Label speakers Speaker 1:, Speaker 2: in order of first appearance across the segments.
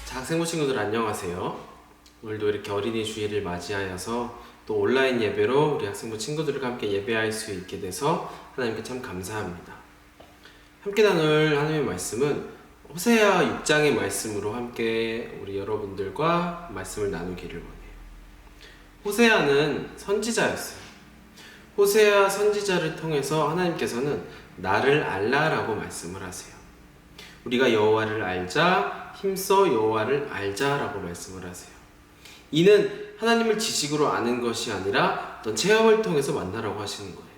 Speaker 1: 자, 학생부 친구들 안녕하세요. 오늘도 이렇게 어린이 주일을 맞이하여서 또 온라인 예배로 우리 학생부 친구들과 함께 예배할 수 있게 돼서 하나님께 참 감사합니다. 함께 나눌 하나님의 말씀은 호세아 6장의 말씀으로 함께 우리 여러분들과 말씀을 나누기를 원해요. 호세아는 선지자였어요. 호세아 선지자를 통해서 하나님께서는 나를 알라라고 말씀을 하세요. 우리가 여호와를 알자, 힘써 여호와를 알자라고 말씀을 하세요. 이는 하나님을 지식으로 아는 것이 아니라 어떤 체험을 통해서 만나라고 하시는 거예요.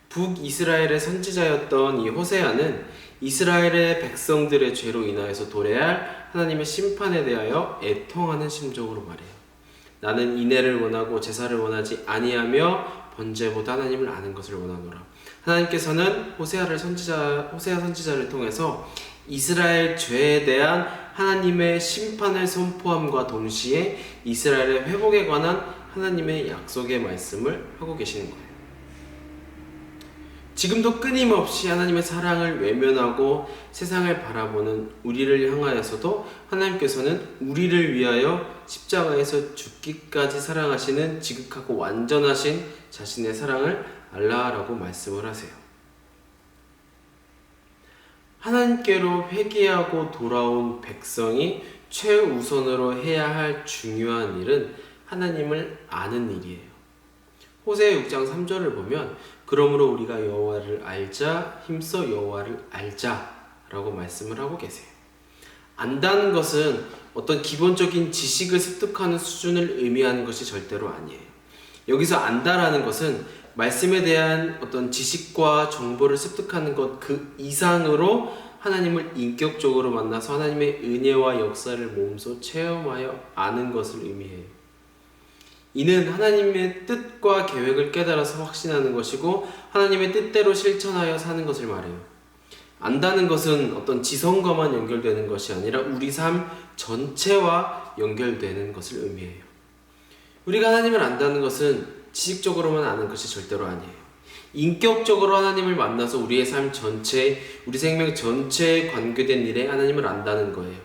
Speaker 1: 북이스라엘의 선지자였던 이 호세아는 이스라엘의 백성들의 죄로 인하여서 도래할 하나님의 심판에 대하여 애통하는 심정으로 말해요. 나는 인애를 원하고 제사를 원하지 아니하며 번제보다 하나님을 아는 것을 원하노라. 하나님께서는 호세아 선지자를 통해서 이스라엘 죄에 대한 하나님의 심판을 선포함과 동시에 이스라엘의 회복에 관한 하나님의 약속의 말씀을 하고 계시는 거예요. 지금도 끊임없이 하나님의 사랑을 외면하고 세상을 바라보는 우리를 향하여서도 하나님께서는 우리를 위하여 십자가에서 죽기까지 사랑하시는 지극하고 완전하신 자신의 사랑을 알라라고 말씀을 하세요. 하나님께로 회개하고 돌아온 백성이 최우선으로 해야 할 중요한 일은 하나님을 아는 일이에요. 호세아 6장 3절을 보면 그러므로 우리가 여호와를 알자, 힘써 여호와를 알자라고 말씀을 하고 계세요. 안다는 것은 어떤 기본적인 지식을 습득하는 수준을 의미하는 것이 절대로 아니에요. 여기서 안다라는 것은 말씀에 대한 어떤 지식과 정보를 습득하는 것 그 이상으로 하나님을 인격적으로 만나서 하나님의 은혜와 역사를 몸소 체험하여 아는 것을 의미해요. 이는 하나님의 뜻과 계획을 깨달아서 확신하는 것이고 하나님의 뜻대로 실천하여 사는 것을 말해요. 안다는 것은 어떤 지성과만 연결되는 것이 아니라 우리 삶 전체와 연결되는 것을 의미해요. 우리가 하나님을 안다는 것은 지식적으로만 아는 것이 절대로 아니에요. 인격적으로 하나님을 만나서 우리의 삶 전체, 우리 생명 전체에 관계된 일에 하나님을 안다는 거예요.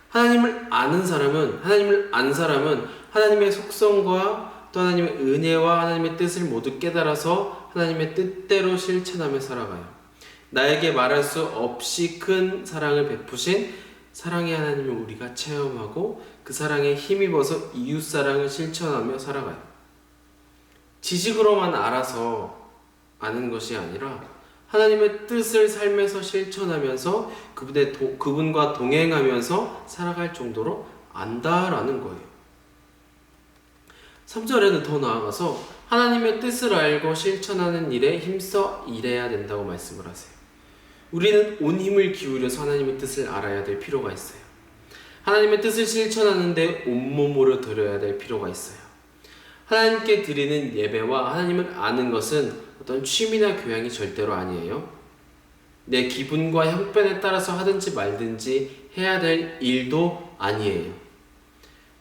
Speaker 1: 하나님을 아는 사람은, 하나님을 안 사람은 하나님의 속성과 또 하나님의 은혜와 하나님의 뜻을 모두 깨달아서 하나님의 뜻대로 실천하며 살아가요. 나에게 말할 수 없이 큰 사랑을 베푸신 사랑의 하나님을 우리가 체험하고 그 사랑에 힘입어서 이웃사랑을 실천하며 살아가요. 지식으로만 알아서 아는 것이 아니라 하나님의 뜻을 삶에서 실천하면서 그분과 동행하면서 살아갈 정도로 안다라는 거예요. 3절에는 더 나아가서 하나님의 뜻을 알고 실천하는 일에 힘써 일해야 된다고 말씀을 하세요. 우리는 온 힘을 기울여서 하나님의 뜻을 알아야 될 필요가 있어요. 하나님의 뜻을 실천하는데 온몸으로 드려야 될 필요가 있어요. 하나님께 드리는 예배와 하나님을 아는 것은 어떤 취미나 교양이 절대로 아니에요. 내 기분과 형편에 따라서 하든지 말든지 해야 될 일도 아니에요.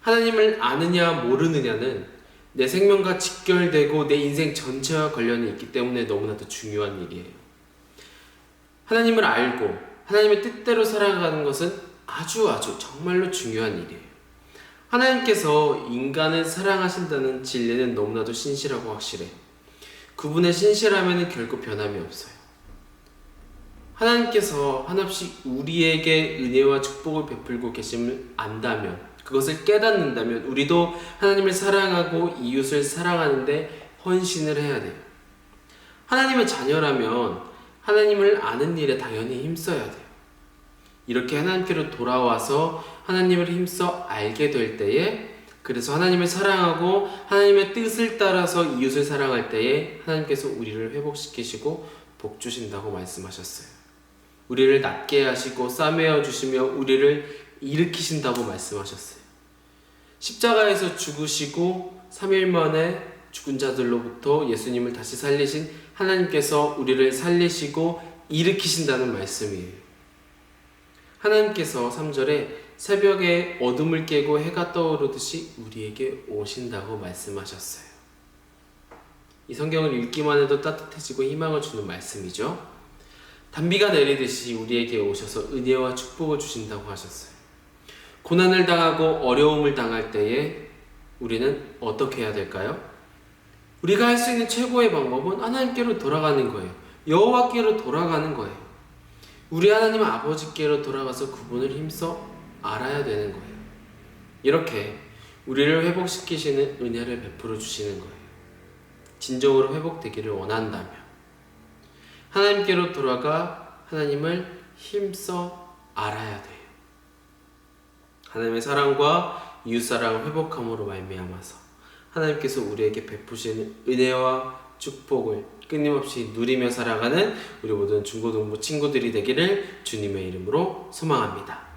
Speaker 1: 하나님을 아느냐 모르느냐는 내 생명과 직결되고 내 인생 전체와 관련이 있기 때문에 너무나도 중요한 일이에요. 하나님을 알고 하나님의 뜻대로 살아가는 것은 아주 정말로 중요한 일이에요. 하나님께서 인간을 사랑하신다는 진리는 너무나도 신실하고 확실해요. 그분의 신실함에는 결코 변함이 없어요. 하나님께서 한없이 우리에게 은혜와 축복을 베풀고 계심을 안다면, 그것을 깨닫는다면 우리도 하나님을 사랑하고 이웃을 사랑하는데 헌신을 해야 돼요. 하나님의 자녀라면 하나님을 아는 일에 당연히 힘써야 돼요. 이렇게 하나님께로 돌아와서 하나님을 힘써 알게 될 때에, 그래서 하나님을 사랑하고 하나님의 뜻을 따라서 이웃을 사랑할 때에 하나님께서 우리를 회복시키시고 복 주신다고 말씀하셨어요. 우리를 낫게 하시고 싸매어 주시며 우리를 일으키신다고 말씀하셨어요. 십자가에서 죽으시고 3일 만에 죽은 자들로부터 예수님을 다시 살리신 하나님께서 우리를 살리시고 일으키신다는 말씀이에요. 하나님께서 3절에 새벽에 어둠을 깨고 해가 떠오르듯이 우리에게 오신다고 말씀하셨어요. 이 성경을 읽기만 해도 따뜻해지고 희망을 주는 말씀이죠. 단비가 내리듯이 우리에게 오셔서 은혜와 축복을 주신다고 하셨어요. 고난을 당하고 어려움을 당할 때에 우리는 어떻게 해야 될까요? 우리가 할 수 있는 최고의 방법은 하나님께로 돌아가는 거예요. 여호와께로 돌아가는 거예요. 우리 하나님 아버지께로 돌아가서 그분을 힘써 알아야 되는 거예요. 이렇게 우리를 회복시키시는 은혜를 베풀어 주시는 거예요. 진정으로 회복되기를 원한다면 하나님께로 돌아가 하나님을 힘써 알아야 돼요. 하나님의 사랑과 이웃사랑을 회복함으로 말미암아서 하나님께서 우리에게 베푸시는 은혜와 축복을 끊임없이 누리며 살아가는 우리 모든 중고등부 친구들이 되기를 주님의 이름으로 소망합니다.